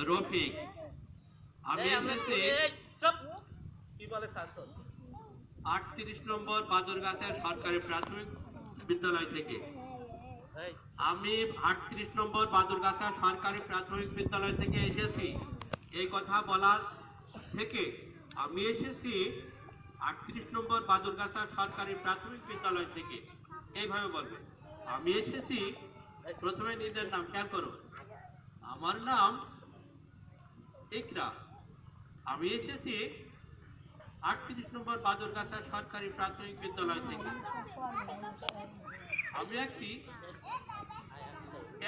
রফিক। আমি এসেছি 38 নম্বর বাদুরগাছা সরকারি প্রাথমিক বিদ্যালয় থেকে। আমি 38 নম্বর বাদুরগাছা সরকারি প্রাথমিক বিদ্যালয় থেকে এসেছি। এই কথা বলার থেকে আমি এসেছি 38 নম্বর বাদুরগাছা সরকারি প্রাথমিক বিদ্যালয় থেকে, এইভাবে বলবে। আমি এসেছি, প্রথমে নিজের নাম খেয়াল করো। আমার নাম ইকরা। আমি এসেছি 38 নম্বর বাদুরগাছা সরকারি প্রাথমিক বিদ্যালয় থেকে। আমি একটি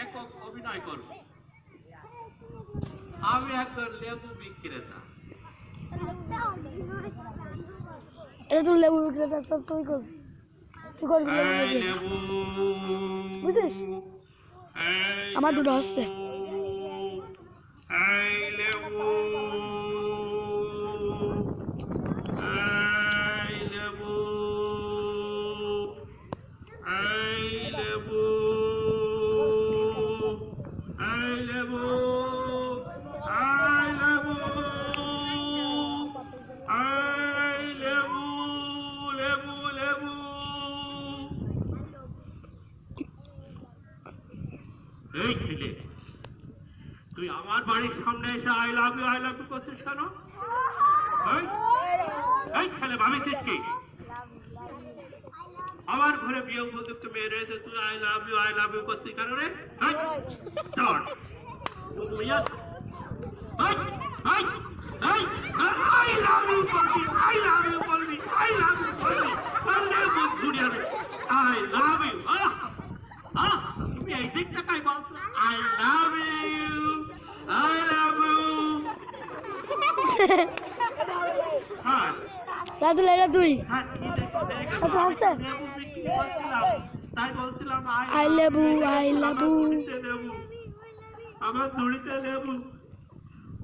একক অভিনয় করব। আমি একজন লেবু বিক্রেতা। এটা তো লেবু বিক্রেতা, সব তুই করবি। তুই করবি লেবু, বুঝছিস? আমার দুটো হচ্ছে। লেবু, লেবু, লেবু, লেবু, লেবু, লেবু। এই ছেলে, তুই আমার বাড়ির সামনে এসে আই লাভ ইউ করছিস কেন? এই ছেলে ভাবিছিস কি আমার ঘরে বিয়ে উপযুক্ত মেয়ে রয়েছে, তুই আই লাভ ইউ করছিস কেন রে? তুমি এই দিক টাকাই বলছো আই লাভ ইউ। হ্যাঁ, তুই তাই বলছিলাম আই লেবু, আই লেবু। আমার দড়িতে লেবু।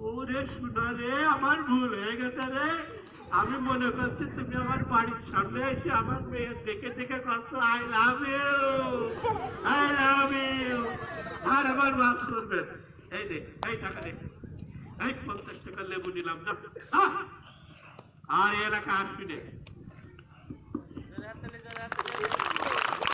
ওরে শোনা রে, আমার ভুল হয়ে গেছে রে। আমি মনে করছি তুমি আমার বাড়ির সামনে এসে আমার মেয়ে দেখে দেখে করছো আই লাভ ইউ। আর আমার মাফ করবে। এই দে, এই টাকা দে, এই 50 টাকা লেবু নিলাম না। আর এলাকা আসবি না।